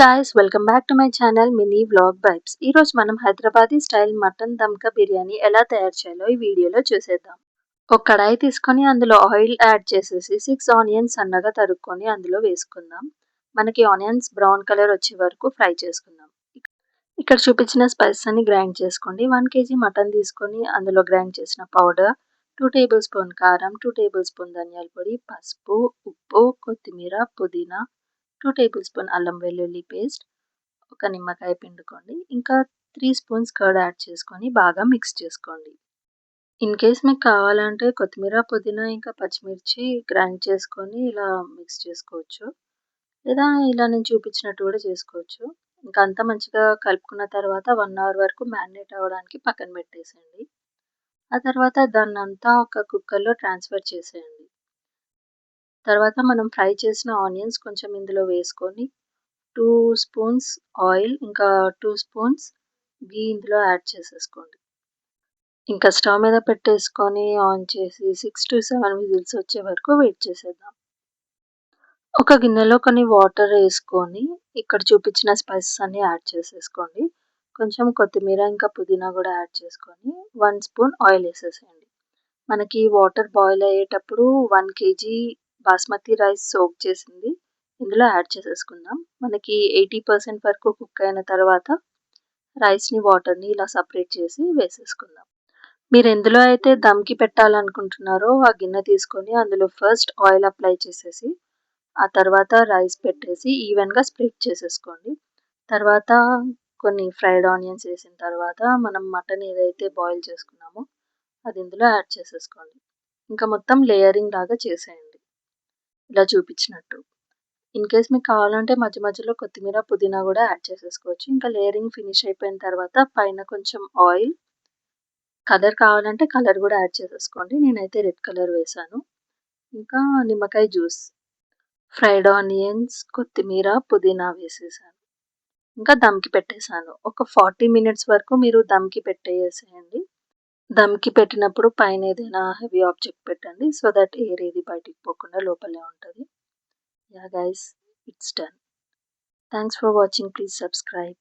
Guys, welcome back to my channel mini vlog vibes. ఈరోజు మనం Hyderabadi style mutton దమ్కా biryani ఎలా తయారు చేయాలో ఈ వీడియోలో చూసేద్దాం. ఒక కడాయి తీసుకొని అందులో ఆయిల్ యాడ్ చేసేసి 6 ఆనియన్స్ సన్నగా తరుక్కొని అందులో వేసుకుందాం. మనకి ఆనియన్స్ బ్రౌన్ కలర్ వచ్చే వరకు ఫ్రై చేసుకుందాం. ఇక్కడ చూపించిన స్పైసెస్ అన్ని గ్రైండ్ చేసుకోండి. 1 కేజీ మటన్ తీసుకొని అందులో గ్రైండ్ చేసిన పౌడర్, 2 టేబుల్ స్పూన్ కారం, 2 టేబుల్ స్పూన్ ధనియాల పొడి, పసుపు, ఉప్పు, కొత్తిమీర, పుదీనా, 2 టేబుల్ స్పూన్ అల్లం వెల్లుల్లి పేస్ట్, ఒక నిమ్మకాయ పిండుకోండి. ఇంకా 3 స్పూన్స్ కర్డ్ యాడ్ చేసుకొని బాగా మిక్స్ చేసుకోండి. ఇన్ కేస్ మీకు కావాలంటే కొత్తిమీర, పుదీనా ఇంకా పచ్చిమిర్చి గ్రైండ్ చేసుకొని ఇలా మిక్స్ చేసుకోవచ్చు. లేదా ఇలా నేను చూపించినట్టు కూడా చేసుకోవచ్చు. ఇంకా అంతా మంచిగా కలుపుకున్న తర్వాత 1 అవర్ వరకు మ్యారినేట్ అవ్వడానికి పక్కన పెట్టేసేయండి. ఆ తర్వాత దాన్నంతా ఒక కుక్కర్‌లో ట్రాన్స్‌ఫర్ చేసేయండి. తర్వాత మనం ఫ్రై చేసిన ఆనియన్స్ కొంచెం ఇందులో వేసుకొని 2 స్పూన్స్ ఆయిల్ ఇంకా 2 స్పూన్స్ ఘీ ఇందులో యాడ్ చేసేసుకోండి. ఇంకా స్టవ్ మీద పెట్టేసుకొని ఆన్ చేసి 6-7 విజిల్స్ వచ్చే వరకు వెయిట్ చేసేద్దాం. ఒక గిన్నెలో కొన్ని వాటర్ వేసుకొని ఇక్కడ చూపించిన స్పైసెస్ అన్నీ యాడ్ చేసేసుకోండి. కొంచెం కొత్తిమీర ఇంకా పుదీనా కూడా యాడ్ చేసుకొని 1 స్పూన్ ఆయిల్ వేసేసేయండి. మనకి వాటర్ బాయిల్ అయ్యేటప్పుడు 1 కేజీ బాస్మతి రైస్ సోక్ చేసింది ఇందులో యాడ్ చేసేసుకుందాం. మనకి 80% వరకు కుక్ అయిన తర్వాత రైస్ని వాటర్ని ఇలా సపరేట్ చేసి వేసేసుకుందాం. మీరు ఎందులో అయితే దమ్కి పెట్టాలనుకుంటున్నారో ఆ గిన్నె తీసుకొని అందులో ఫస్ట్ ఆయిల్ అప్లై చేసేసి ఆ తర్వాత రైస్ పెట్టేసి ఈవెన్గా స్ప్రెడ్ చేసేసుకోండి. తర్వాత కొన్ని ఫ్రైడ్ ఆనియన్స్ వేసిన తర్వాత మనం మటన్ ఏదైతే బాయిల్ చేసుకున్నామో అది ఇందులో యాడ్ చేసేసుకోండి. ఇంకా మొత్తం లేయరింగ్ లాగా చేసేయండి ఇలా చూపించినట్టు. ఇన్ కేస్ మీకు కావాలంటే మధ్య మధ్యలో కొత్తిమీర, పుదీనా కూడా యాడ్ చేసేసుకోవచ్చు. ఇంకా లేయరింగ్ ఫినిష్ అయిపోయిన తర్వాత పైన కొంచెం ఆయిల్, కలర్ కావాలంటే కలర్ కూడా యాడ్ చేసేసుకోండి. నేనైతే రెడ్ కలర్ వేసాను. ఇంకా నిమ్మకాయ జ్యూస్, ఫ్రైడ్ ఆనియన్స్, కొత్తిమీర, పుదీనా వేసేసాను. ఇంకా దమ్కి పెట్టేశాను. ఒక 40 మినిట్స్ వరకు మీరు దమ్కి పెట్టేసేయండి. దమ్కి పెట్టినప్పుడు పైన ఏదైనా హెవీ ఆబ్జెక్ట్ పెట్టండి. సో దట్ ఎయిర్ ఏది బయటికి పోకుండా లోపలే ఉంటుంది. Yeah guys, it's done. Thanks for watching. Please subscribe.